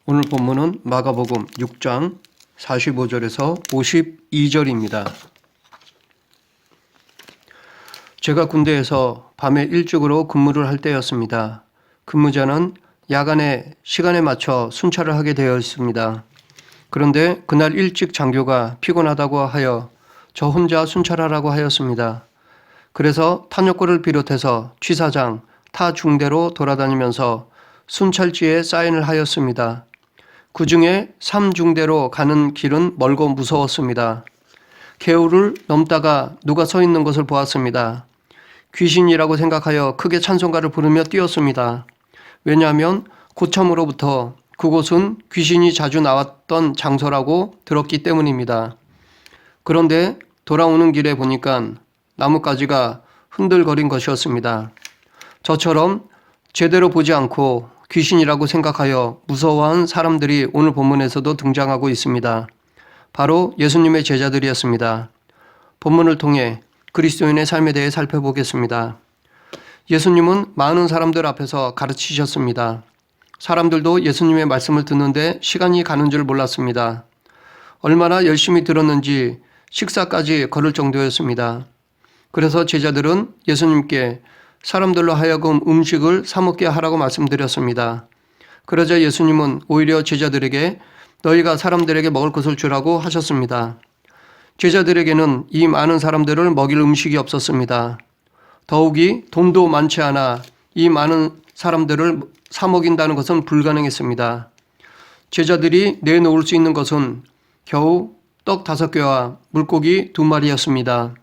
오늘 본문은 마가복음 6장 45절에서 52절입니다. 제가 군대에서 밤에 일찍으로 근무를 할 때였습니다. 근무자는 야간에 시간에 맞춰 순찰을 하게 되어 있습니다. 그런데 그날 일찍 장교가 피곤하다고 하여 저 혼자 순찰하라고 하였습니다. 그래서 탄약고를 비롯해서 취사장, 타 중대로 돌아다니면서 순찰지에 사인을 하였습니다. 그 중에 3중대로 가는 길은 멀고 무서웠습니다. 개울을 넘다가 누가 서 있는 것을 보았습니다. 귀신이라고 생각하여 크게 찬송가를 부르며 뛰었습니다. 왜냐하면 고참으로부터 그곳은 귀신이 자주 나왔던 장소라고 들었기 때문입니다. 그런데 돌아오는 길에 보니까 나뭇가지가 흔들거린 것이었습니다. 저처럼 제대로 보지 않고 귀신이라고 생각하여 무서워한 사람들이 오늘 본문에서도 등장하고 있습니다. 바로 예수님의 제자들이었습니다. 본문을 통해 그리스도인의 삶에 대해 살펴보겠습니다. 예수님은 많은 사람들 앞에서 가르치셨습니다. 사람들도 예수님의 말씀을 듣는데 시간이 가는 줄 몰랐습니다. 얼마나 열심히 들었는지 식사까지 거를 정도였습니다. 그래서 제자들은 예수님께 사람들로 하여금 음식을 사 먹게 하라고 말씀드렸습니다. 그러자 예수님은 오히려 제자들에게 너희가 사람들에게 먹을 것을 주라고 하셨습니다. 제자들에게는 이 많은 사람들을 먹일 음식이 없었습니다. 더욱이 돈도 많지 않아 이 많은 사람들을 사 먹인다는 것은 불가능했습니다. 제자들이 내놓을 수 있는 것은 겨우 떡 5개와 물고기 2마리였습니다.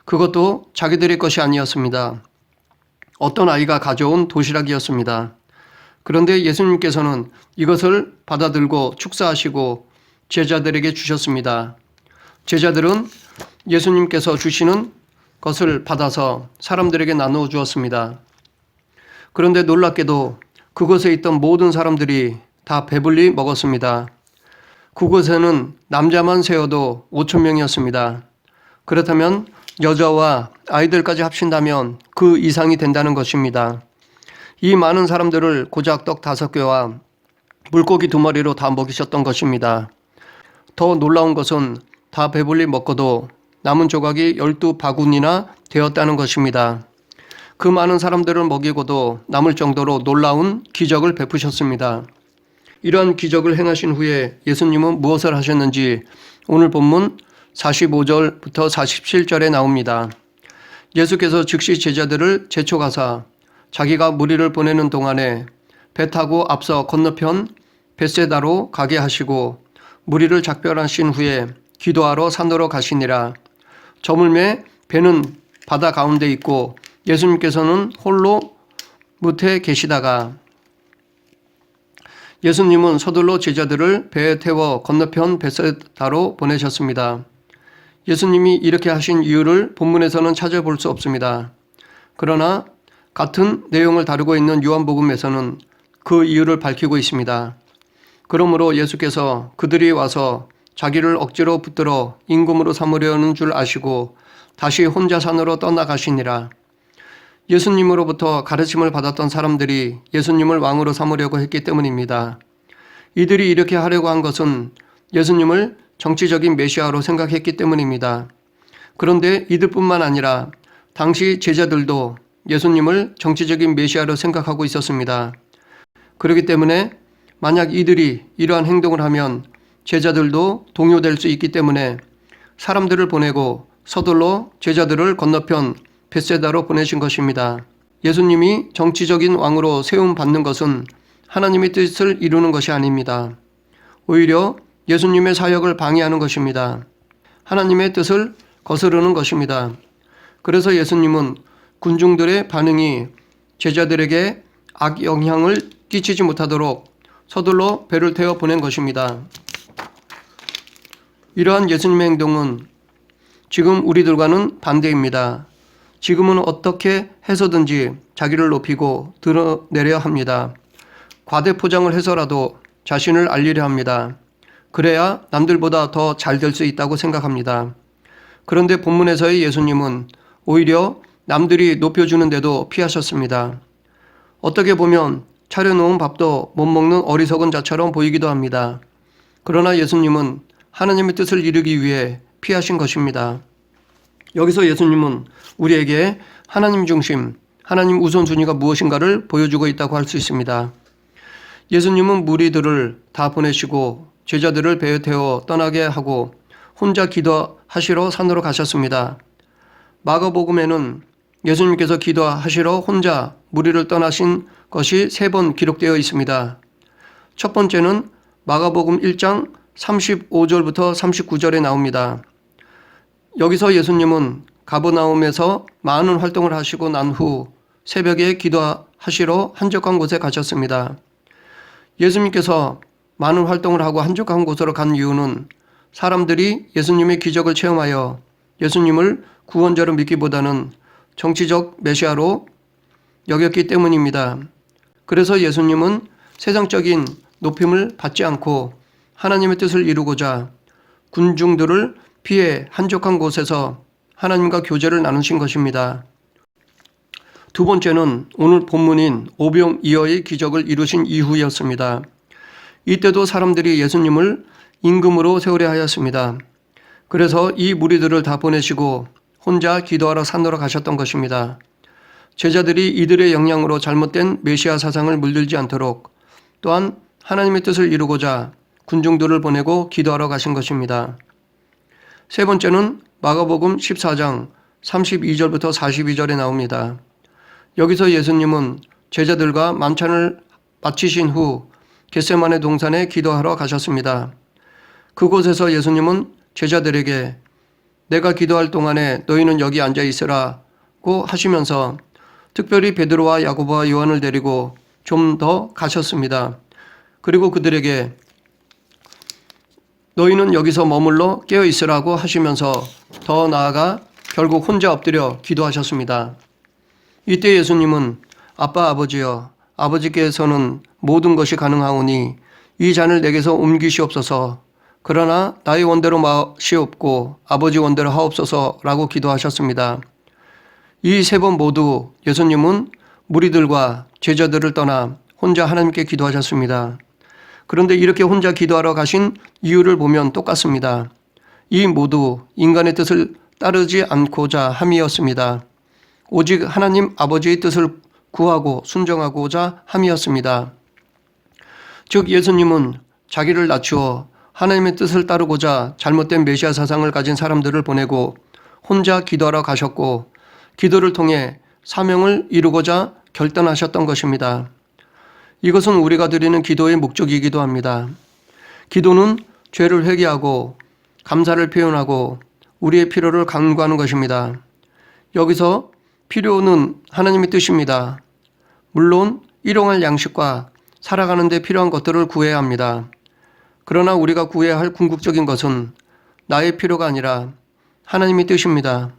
그것도 자기들의 것이 아니었습니다. 어떤 아이가 가져온 도시락이었습니다. 그런데 예수님께서는 이것을 받아들고 축사하시고 제자들에게 주셨습니다. 제자들은 예수님께서 주시는 것을 받아서 사람들에게 나누어 주었습니다. 그런데 놀랍게도 그곳에 있던 모든 사람들이 다 배불리 먹었습니다. 그곳에는 남자만 세어도 5,000명이었습니다. 그렇다면 여자와 아이들까지 합친다면 그 이상이 된다는 것입니다. 이 많은 사람들을 고작 떡 5개와 물고기 2마리로 다 먹이셨던 것입니다. 더 놀라운 것은 다 배불리 먹고도 남은 조각이 12바구니나 되었다는 것입니다. 그 많은 사람들을 먹이고도 남을 정도로 놀라운 기적을 베푸셨습니다. 이러한 기적을 행하신 후에 예수님은 무엇을 하셨는지 오늘 본문 45절부터 47절에 나옵니다. 예수께서 즉시 제자들을 재촉하사 자기가 무리를 보내는 동안에 배 타고 앞서 건너편 벳세다로 가게 하시고 무리를 작별하신 후에 기도하러 산으로 가시니라. 저물매 배는 바다 가운데 있고 예수님께서는 홀로 무태에 계시다가 예수님은 서둘러 제자들을 배에 태워 건너편 벳세다로 보내셨습니다. 예수님이 이렇게 하신 이유를 본문에서는 찾아볼 수 없습니다. 그러나 같은 내용을 다루고 있는 요한복음에서는 그 이유를 밝히고 있습니다. 그러므로 예수께서 그들이 와서 자기를 억지로 붙들어 임금으로 삼으려는 줄 아시고 다시 혼자 산으로 떠나가시니라. 예수님으로부터 가르침을 받았던 사람들이 예수님을 왕으로 삼으려고 했기 때문입니다. 이들이 이렇게 하려고 한 것은 예수님을 정치적인 메시아로 생각했기 때문입니다. 그런데 이들뿐만 아니라 당시 제자들도 예수님을 정치적인 메시아로 생각하고 있었습니다. 그렇기 때문에 만약 이들이 이러한 행동을 하면 제자들도 동요될 수 있기 때문에 사람들을 보내고 서둘러 제자들을 건너편 벳세다로 보내신 것입니다. 예수님이 정치적인 왕으로 세움받는 것은 하나님의 뜻을 이루는 것이 아닙니다. 오히려 예수님의 사역을 방해하는 것입니다. 하나님의 뜻을 거스르는 것입니다. 그래서 예수님은 군중들의 반응이 제자들에게 악영향을 끼치지 못하도록 서둘러 배를 태워 보낸 것입니다. 이러한 예수님의 행동은 지금 우리들과는 반대입니다. 지금은 어떻게 해서든지 자기를 높이고 드러내려 합니다. 과대 포장을 해서라도 자신을 알리려 합니다. 그래야 남들보다 더 잘 될 수 있다고 생각합니다. 그런데 본문에서의 예수님은 오히려 남들이 높여주는데도 피하셨습니다. 어떻게 보면 차려놓은 밥도 못 먹는 어리석은 자처럼 보이기도 합니다. 그러나 예수님은 하나님의 뜻을 이루기 위해 피하신 것입니다. 여기서 예수님은 우리에게 하나님 중심, 하나님 우선순위가 무엇인가를 보여주고 있다고 할 수 있습니다. 예수님은 무리들을 다 보내시고 제자들을 배에 태워 떠나게 하고 혼자 기도하시러 산으로 가셨습니다. 마가복음에는 예수님께서 기도하시러 혼자 무리를 떠나신 것이 3번 기록되어 있습니다. 첫 번째는 마가복음 1장 35절부터 39절에 나옵니다. 여기서 예수님은 가버나움에서 많은 활동을 하시고 난 후 새벽에 기도하시러 한적한 곳에 가셨습니다. 예수님께서 많은 활동을 하고 한적한 곳으로 간 이유는 사람들이 예수님의 기적을 체험하여 예수님을 구원자로 믿기보다는 정치적 메시아로 여겼기 때문입니다. 그래서 예수님은 세상적인 높임을 받지 않고 하나님의 뜻을 이루고자 군중들을 피해 한적한 곳에서 하나님과 교제를 나누신 것입니다. 두 번째는 오늘 본문인 오병이어의 기적을 이루신 이후였습니다. 이때도 사람들이 예수님을 임금으로 세우려 하였습니다. 그래서 이 무리들을 다 보내시고 혼자 기도하러 산으로 가셨던 것입니다. 제자들이 이들의 영향으로 잘못된 메시아 사상을 물들지 않도록 또한 하나님의 뜻을 이루고자 군중들을 보내고 기도하러 가신 것입니다. 세 번째는 마가복음 14장 32절부터 42절에 나옵니다. 여기서 예수님은 제자들과 만찬을 마치신 후 겟세마네 동산에 기도하러 가셨습니다. 그곳에서 예수님은 제자들에게 내가 기도할 동안에 너희는 여기 앉아 있으라고 하시면서 특별히 베드로와 야고보와 요한을 데리고 좀 더 가셨습니다. 그리고 그들에게 너희는 여기서 머물러 깨어 있으라고 하시면서 더 나아가 결국 혼자 엎드려 기도하셨습니다. 이때 예수님은 아빠 아버지여 아버지께서는 모든 것이 가능하오니 이 잔을 내게서 옮기시옵소서 그러나 나의 원대로 마시옵고 아버지 원대로 하옵소서라고 기도하셨습니다. 이 3번 모두 예수님은 무리들과 제자들을 떠나 혼자 하나님께 기도하셨습니다. 그런데 이렇게 혼자 기도하러 가신 이유를 보면 똑같습니다. 이 모두 인간의 뜻을 따르지 않고자 함이었습니다. 오직 하나님 아버지의 뜻을 구하고 순종하고자 함이었습니다. 즉 예수님은 자기를 낮추어 하나님의 뜻을 따르고자 잘못된 메시아 사상을 가진 사람들을 보내고 혼자 기도하러 가셨고 기도를 통해 사명을 이루고자 결단하셨던 것입니다. 이것은 우리가 드리는 기도의 목적이기도 합니다. 기도는 죄를 회개하고 감사를 표현하고 우리의 필요를 간구하는 것입니다. 여기서 필요는 하나님의 뜻입니다. 물론 일용할 양식과 살아가는 데 필요한 것들을 구해야 합니다. 그러나 우리가 구해야 할 궁극적인 것은 나의 필요가 아니라 하나님의 뜻입니다.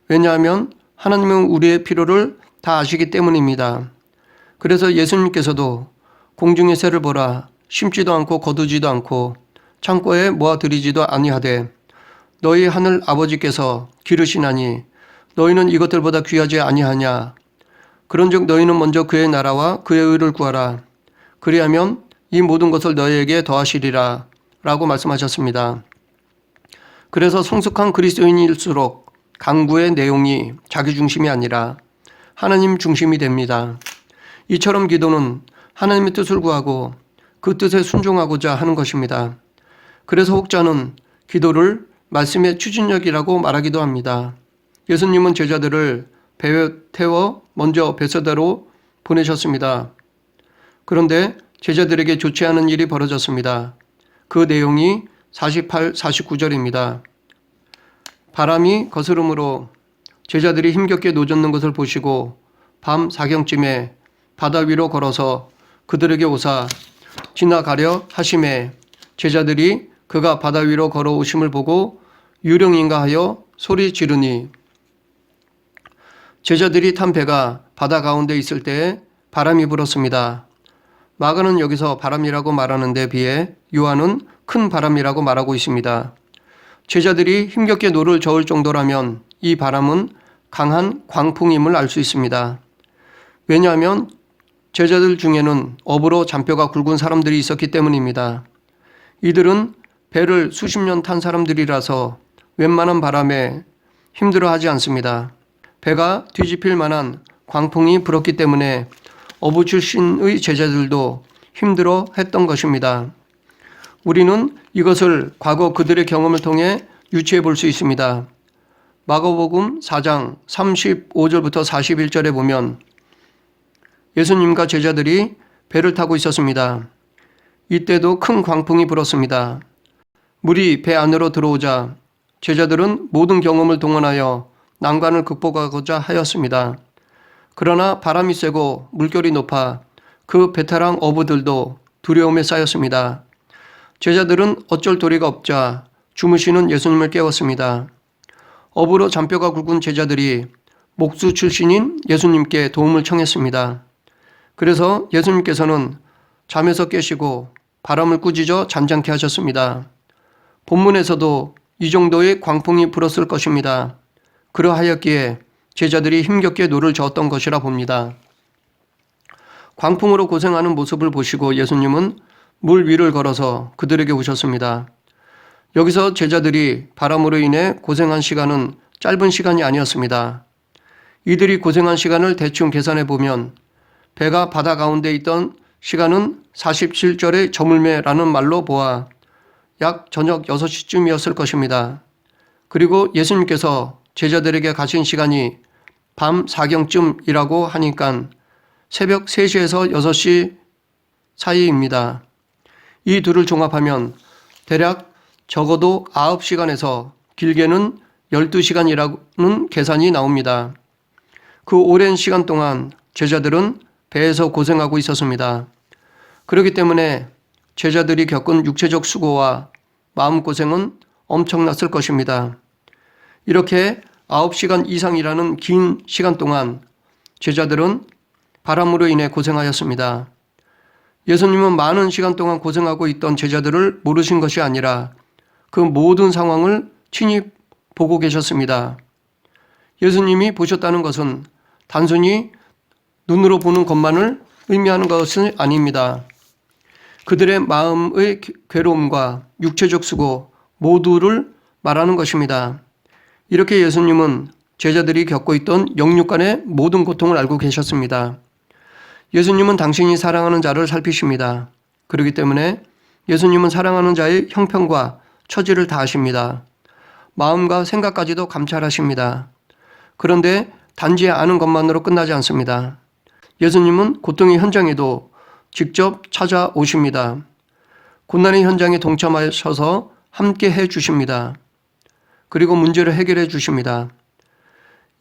왜냐하면 하나님은 우리의 필요를 다 아시기 때문입니다. 그래서 예수님께서도 공중의 새를 보라 심지도 않고 거두지도 않고 창고에 모아들이지도 아니하되 너희 하늘 아버지께서 기르시나니 너희는 이것들보다 귀하지 아니하냐. 그런즉 너희는 먼저 그의 나라와 그의 의를 구하라. 그리하면 이 모든 것을 너희에게 더하시리라 라고 말씀하셨습니다. 그래서 성숙한 그리스도인일수록 강구의 내용이 자기 중심이 아니라 하나님 중심이 됩니다. 이처럼 기도는 하나님의 뜻을 구하고 그 뜻에 순종하고자 하는 것입니다. 그래서 혹자는 기도를 말씀의 추진력이라고 말하기도 합니다. 예수님은 제자들을 배에 태워 먼저 베세다로 보내셨습니다. 그런데 제자들에게 좋지 않은 일이 벌어졌습니다. 그 내용이 48, 49절입니다. 바람이 거스름으로 제자들이 힘겹게 노젓는 것을 보시고 밤 사경쯤에 바다 위로 걸어서 그들에게 오사 지나가려 하심에 제자들이 그가 바다 위로 걸어오심을 보고 유령인가 하여 소리 지르니 제자들이 탄 배가 바다 가운데 있을 때에 바람이 불었습니다. 마가는 여기서 바람이라고 말하는 데 비해 요한은 큰 바람이라고 말하고 있습니다. 제자들이 힘겹게 노를 저을 정도라면 이 바람은 강한 광풍임을 알 수 있습니다. 왜냐하면 제자들 중에는 업으로 잔뼈가 굵은 사람들이 있었기 때문입니다. 이들은 배를 수십 년 탄 사람들이라서 웬만한 바람에 힘들어하지 않습니다. 배가 뒤집힐 만한 광풍이 불었기 때문에 어부 출신의 제자들도 힘들어 했던 것입니다. 우리는 이것을 과거 그들의 경험을 통해 유추해 볼 수 있습니다. 마가복음 4장 35절부터 41절에 보면 예수님과 제자들이 배를 타고 있었습니다. 이때도 큰 광풍이 불었습니다. 물이 배 안으로 들어오자 제자들은 모든 경험을 동원하여 난관을 극복하고자 하였습니다. 그러나 바람이 세고 물결이 높아 그 베테랑 어부들도 두려움에 쌓였습니다. 제자들은 어쩔 도리가 없자 주무시는 예수님을 깨웠습니다. 어부로 잔뼈가 굵은 제자들이 목수 출신인 예수님께 도움을 청했습니다. 그래서 예수님께서는 잠에서 깨시고 바람을 꾸짖어 잠잠케 하셨습니다. 본문에서도 이 정도의 광풍이 불었을 것입니다. 그러하였기에 제자들이 힘겹게 노를 저었던 것이라 봅니다. 광풍으로 고생하는 모습을 보시고 예수님은 물 위를 걸어서 그들에게 오셨습니다. 여기서 제자들이 바람으로 인해 고생한 시간은 짧은 시간이 아니었습니다. 이들이 고생한 시간을 대충 계산해 보면 배가 바다 가운데 있던 시간은 47절의 저물매라는 말로 보아 약 저녁 6시쯤이었을 것입니다. 그리고 예수님께서 제자들에게 가신 시간이 밤 4경쯤이라고 하니까 새벽 3시에서 6시 사이입니다. 이 둘을 종합하면 대략 적어도 9시간에서 길게는 12시간이라는 계산이 나옵니다. 그 오랜 시간 동안 제자들은 배에서 고생하고 있었습니다. 그렇기 때문에 제자들이 겪은 육체적 수고와 마음고생은 엄청났을 것입니다. 이렇게 9시간 이상이라는 긴 시간 동안 제자들은 바람으로 인해 고생하였습니다. 예수님은 많은 시간 동안 고생하고 있던 제자들을 모르신 것이 아니라 그 모든 상황을 친히 보고 계셨습니다. 예수님이 보셨다는 것은 단순히 눈으로 보는 것만을 의미하는 것은 아닙니다. 그들의 마음의 괴로움과 육체적 수고 모두를 말하는 것입니다. 이렇게 예수님은 제자들이 겪고 있던 영육간의 모든 고통을 알고 계셨습니다. 예수님은 당신이 사랑하는 자를 살피십니다. 그렇기 때문에 예수님은 사랑하는 자의 형편과 처지를 다 아십니다. 마음과 생각까지도 감찰하십니다. 그런데 단지 아는 것만으로 끝나지 않습니다. 예수님은 고통의 현장에도 직접 찾아오십니다. 고난의 현장에 동참하셔서 함께 해 주십니다. 그리고 문제를 해결해 주십니다.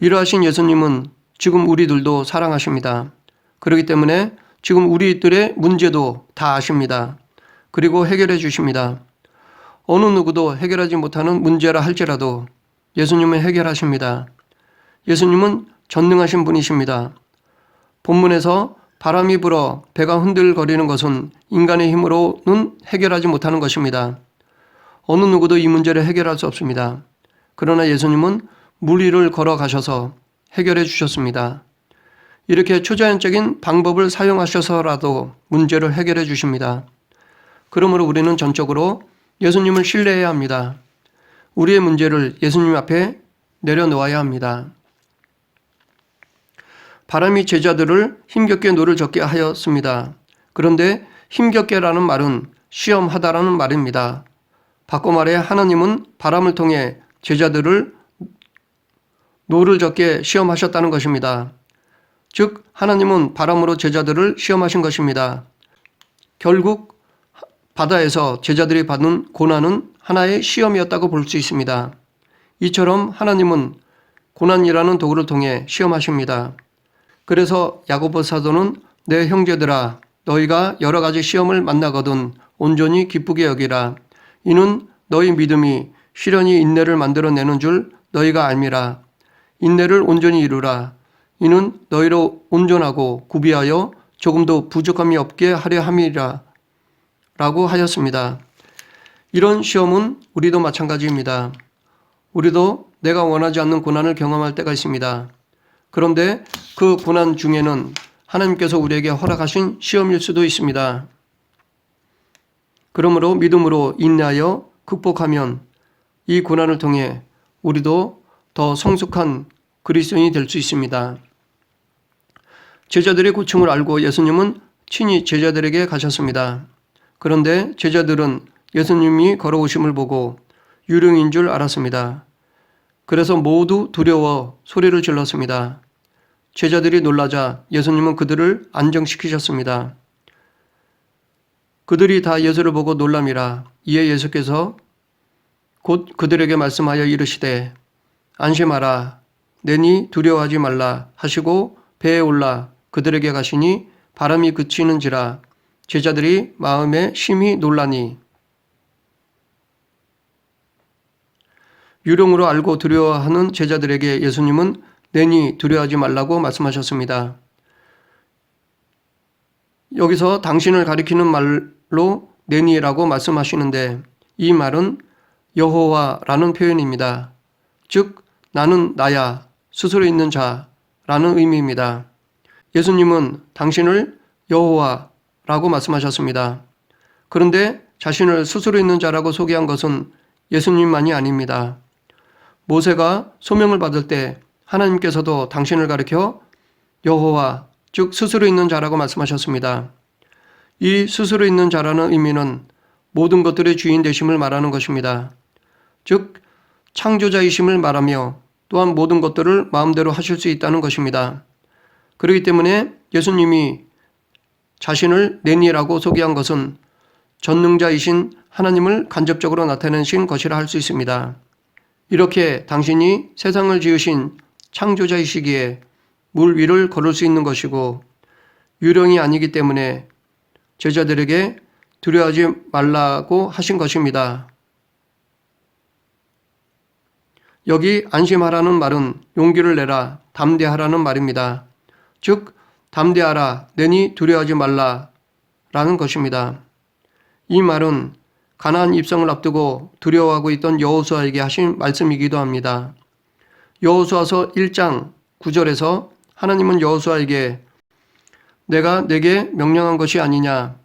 이러하신 예수님은 지금 우리들도 사랑하십니다. 그렇기 때문에 지금 우리들의 문제도 다 아십니다. 그리고 해결해 주십니다. 어느 누구도 해결하지 못하는 문제라 할지라도 예수님은 해결하십니다. 예수님은 전능하신 분이십니다. 본문에서 바람이 불어 배가 흔들거리는 것은 인간의 힘으로는 해결하지 못하는 것입니다. 어느 누구도 이 문제를 해결할 수 없습니다. 그러나 예수님은 물 위를 걸어가셔서 해결해 주셨습니다. 이렇게 초자연적인 방법을 사용하셔서라도 문제를 해결해 주십니다. 그러므로 우리는 전적으로 예수님을 신뢰해야 합니다. 우리의 문제를 예수님 앞에 내려놓아야 합니다. 바람이 제자들을 힘겹게 노를 젓게 하였습니다. 그런데 힘겹게라는 말은 시험하다라는 말입니다. 바꿔 말해 하나님은 바람을 통해 제자들을 노를 젓게 시험하셨다는 것입니다. 즉 하나님은 바람으로 제자들을 시험하신 것입니다. 결국 바다에서 제자들이 받은 고난은 하나의 시험이었다고 볼 수 있습니다. 이처럼 하나님은 고난이라는 도구를 통해 시험하십니다. 그래서 야고보 사도는 내 형제들아 너희가 여러 가지 시험을 만나거든 온전히 기쁘게 여기라. 이는 너희 믿음이 시련이 인내를 만들어내는 줄 너희가 알미라. 인내를 온전히 이루라. 이는 너희로 온전하고 구비하여 조금도 부족함이 없게 하려 함이라. 라고 하였습니다. 이런 시험은 우리도 마찬가지입니다. 우리도 내가 원하지 않는 고난을 경험할 때가 있습니다. 그런데 그 고난 중에는 하나님께서 우리에게 허락하신 시험일 수도 있습니다. 그러므로 믿음으로 인내하여 극복하면 이 고난을 통해 우리도 더 성숙한 그리스도인이 될 수 있습니다. 제자들의 고충을 알고 예수님은 친히 제자들에게 가셨습니다. 그런데 제자들은 예수님이 걸어오심을 보고 유령인 줄 알았습니다. 그래서 모두 두려워 소리를 질렀습니다. 제자들이 놀라자 예수님은 그들을 안정시키셨습니다. 그들이 다 예수를 보고 놀람이라. 이에 예수께서 곧 그들에게 말씀하여 이르시되 안심하라 내니 두려워하지 말라 하시고 배에 올라 그들에게 가시니 바람이 그치는지라. 제자들이 마음에 심히 놀라니 유령으로 알고 두려워하는 제자들에게 예수님은 내니 두려워하지 말라고 말씀하셨습니다. 여기서 당신을 가리키는 말로 내니라고 말씀하시는데 이 말은 여호와라는 표현입니다. 즉 나는 나야 스스로 있는 자라는 의미입니다. 예수님은 당신을 여호와라고 말씀하셨습니다. 그런데 자신을 스스로 있는 자라고 소개한 것은 예수님만이 아닙니다. 모세가 소명을 받을 때 하나님께서도 당신을 가리켜 여호와, 즉 스스로 있는 자라고 말씀하셨습니다. 이 스스로 있는 자라는 의미는 모든 것들의 주인 되심을 말하는 것입니다. 즉 창조자이심을 말하며 또한 모든 것들을 마음대로 하실 수 있다는 것입니다. 그렇기 때문에 예수님이 자신을 내니라고 소개한 것은 전능자이신 하나님을 간접적으로 나타내신 것이라 할 수 있습니다. 이렇게 당신이 세상을 지으신 창조자이시기에 물 위를 걸을 수 있는 것이고 유령이 아니기 때문에 제자들에게 두려워하지 말라고 하신 것입니다. 여기 안심하라는 말은 용기를 내라, 담대하라는 말입니다. 즉 담대하라, 내니 두려워하지 말라라는 것입니다. 이 말은 가나안 입성을 앞두고 두려워하고 있던 여호수아에게 하신 말씀이기도 합니다. 여호수아서 1장 9절에서 하나님은 여호수아에게 내가 내게 명령한 것이 아니냐,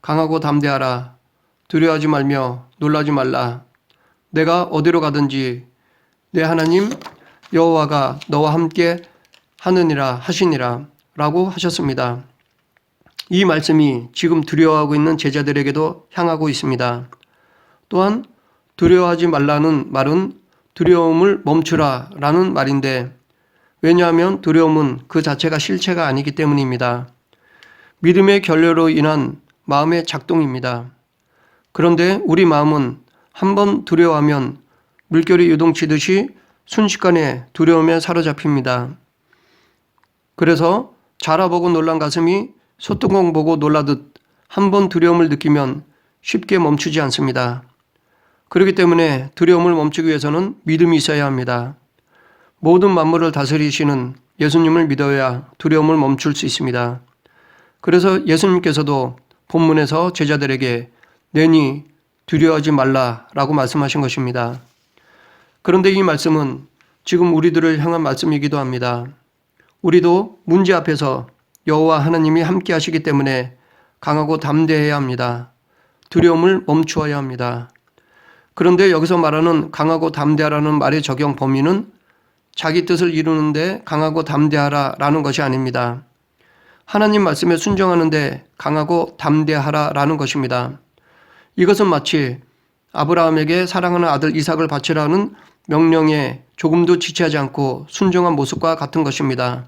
강하고 담대하라, 두려워하지 말며 놀라지 말라, 내가 어디로 가든지 내 하나님 여호와가 너와 함께 하느니라 하시니라 라고 하셨습니다. 이 말씀이 지금 두려워하고 있는 제자들에게도 향하고 있습니다. 또한 두려워하지 말라는 말은 두려움을 멈추라 라는 말인데 왜냐하면 두려움은 그 자체가 실체가 아니기 때문입니다. 믿음의 결례로 인한 마음의 작동입니다. 그런데 우리 마음은 한번 두려워하면 물결이 요동치듯이 순식간에 두려움에 사로잡힙니다. 그래서 자라보고 놀란 가슴이 소뚜껑 보고 놀라듯 한번 두려움을 느끼면 쉽게 멈추지 않습니다. 그렇기 때문에 두려움을 멈추기 위해서는 믿음이 있어야 합니다. 모든 만물을 다스리시는 예수님을 믿어야 두려움을 멈출 수 있습니다. 그래서 예수님께서도 본문에서 제자들에게 내니 두려워하지 말라라고 말씀하신 것입니다. 그런데 이 말씀은 지금 우리들을 향한 말씀이기도 합니다. 우리도 문제 앞에서 여호와 하나님이 함께 하시기 때문에 강하고 담대해야 합니다. 두려움을 멈추어야 합니다. 그런데 여기서 말하는 강하고 담대하라는 말의 적용 범위는 자기 뜻을 이루는데 강하고 담대하라라는 것이 아닙니다. 하나님 말씀에 순종하는데 강하고 담대하라라는 것입니다. 이것은 마치 아브라함에게 사랑하는 아들 이삭을 바치라는 명령에 조금도 지체하지 않고 순종한 모습과 같은 것입니다.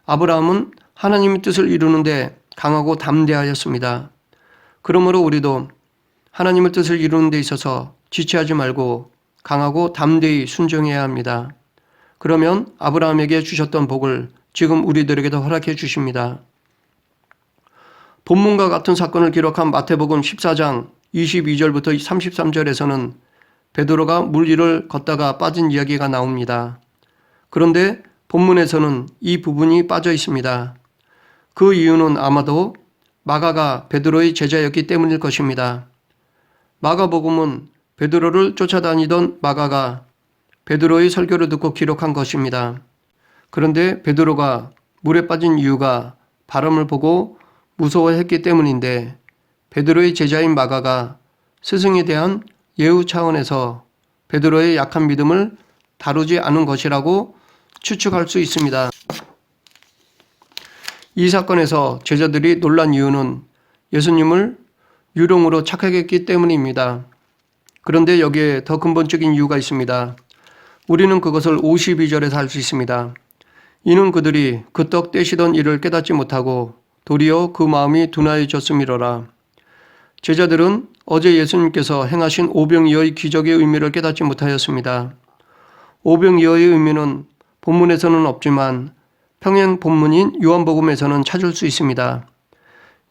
아브라함은 하나님의 뜻을 이루는데 강하고 담대하였습니다. 그러므로 우리도 하나님의 뜻을 이루는 데 있어서 지체하지 말고 강하고 담대히 순종해야 합니다. 그러면 아브라함에게 주셨던 복을 지금 우리들에게도 허락해 주십니다. 본문과 같은 사건을 기록한 마태복음 14장 22절부터 33절에서는 베드로가 물 위를 걷다가 빠진 이야기가 나옵니다. 그런데 본문에서는 이 부분이 빠져 있습니다. 그 이유는 아마도 마가가 베드로의 제자였기 때문일 것입니다. 마가복음은 베드로를 쫓아다니던 마가가 베드로의 설교를 듣고 기록한 것입니다. 그런데 베드로가 물에 빠진 이유가 바람을 보고 무서워했기 때문인데 베드로의 제자인 마가가 스승에 대한 예우 차원에서 베드로의 약한 믿음을 다루지 않은 것이라고 추측할 수 있습니다. 이 사건에서 제자들이 놀란 이유는 예수님을 유령으로 착각했기 때문입니다. 그런데 여기에 더 근본적인 이유가 있습니다. 우리는 그것을 52절에서 알 수 있습니다. 이는 그들이 그 떡 떼시던 일을 깨닫지 못하고 도리어 그 마음이 둔하여졌음이로라. 제자들은 어제 예수님께서 행하신 오병이어의 기적의 의미를 깨닫지 못하였습니다. 오병이어의 의미는 본문에서는 없지만 평행 본문인 요한복음에서는 찾을 수 있습니다.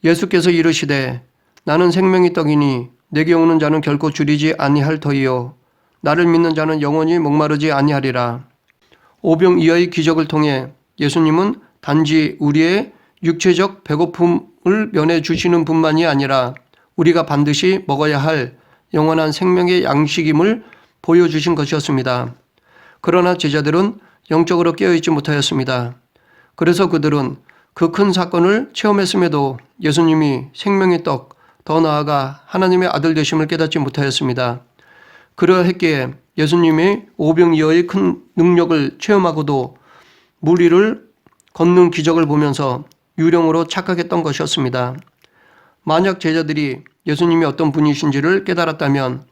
예수께서 이르시되 나는 생명의 떡이니 내게 오는 자는 결코 줄이지 아니할 터이요 나를 믿는 자는 영원히 목마르지 아니하리라. 오병이어의 기적을 통해 예수님은 단지 우리의 육체적 배고픔을 면해 주시는 분만이 아니라 우리가 반드시 먹어야 할 영원한 생명의 양식임을 보여주신 것이었습니다. 그러나 제자들은 영적으로 깨어있지 못하였습니다. 그래서 그들은 그 큰 사건을 체험했음에도 예수님이 생명의 떡, 더 나아가 하나님의 아들 되심을 깨닫지 못하였습니다. 그러했기에 예수님이 오병이어의 큰 능력을 체험하고도 물 위를 걷는 기적을 보면서 유령으로 착각했던 것이었습니다. 만약 제자들이 예수님이 어떤 분이신지를 깨달았다면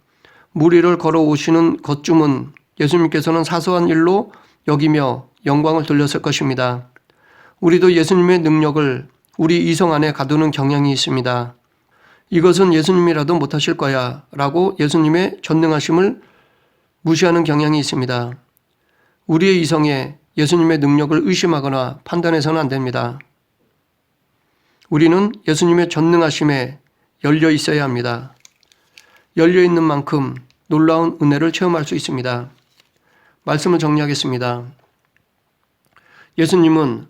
물 위를 걸어오시는 것쯤은 예수님께서는 사소한 일로 여기며 영광을 돌렸을 것입니다. 우리도 예수님의 능력을 우리 이성 안에 가두는 경향이 있습니다. 이것은 예수님이라도 못하실 거야 라고 예수님의 전능하심을 무시하는 경향이 있습니다. 우리의 이성에 예수님의 능력을 의심하거나 판단해서는 안 됩니다. 우리는 예수님의 전능하심에 열려 있어야 합니다. 열려 있는 만큼 놀라운 은혜를 체험할 수 있습니다. 말씀을 정리하겠습니다. 예수님은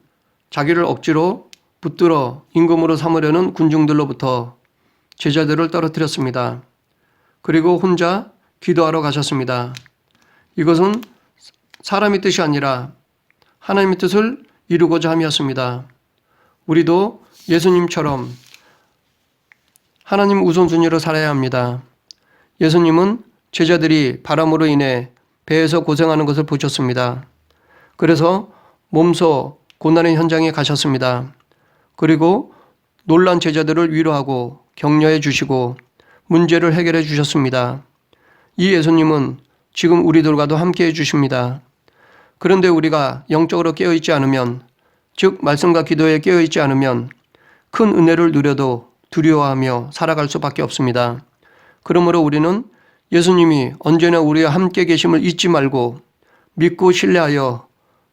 자기를 억지로 붙들어 임금으로 삼으려는 군중들로부터 제자들을 떨어뜨렸습니다. 그리고 혼자 기도하러 가셨습니다. 이것은 사람의 뜻이 아니라 하나님의 뜻을 이루고자 함이었습니다. 우리도 예수님처럼 하나님 우선순위로 살아야 합니다. 예수님은 제자들이 바람으로 인해 배에서 고생하는 것을 보셨습니다. 그래서 몸소 고난의 현장에 가셨습니다. 그리고 놀란 제자들을 위로하고 격려해 주시고 문제를 해결해 주셨습니다. 이 예수님은 지금 우리들과도 함께 해 주십니다. 그런데 우리가 영적으로 깨어있지 않으면, 즉 말씀과 기도에 깨어있지 않으면 큰 은혜를 누려도 두려워하며 살아갈 수밖에 없습니다. 그러므로 우리는 예수님이 언제나 우리와 함께 계심을 잊지 말고 믿고 신뢰하여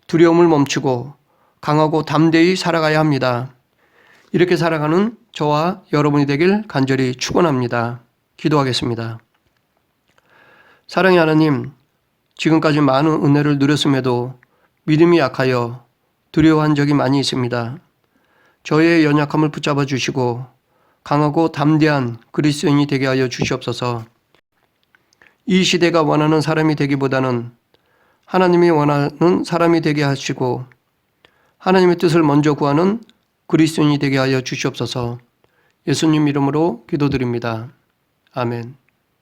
두려움을 멈추고 강하고 담대히 살아가야 합니다. 이렇게 살아가는 저와 여러분이 되길 간절히 축원합니다. 기도하겠습니다. 사랑의 하나님, 지금까지 많은 은혜를 누렸음에도 믿음이 약하여 두려워한 적이 많이 있습니다. 저의 연약함을 붙잡아 주시고 강하고 담대한 그리스도인이 되게 하여 주시옵소서. 이 시대가 원하는 사람이 되기보다는 하나님이 원하는 사람이 되게 하시고 하나님의 뜻을 먼저 구하는 그리스도인이 되게 하여 주시옵소서. 예수님 이름으로 기도드립니다. 아멘.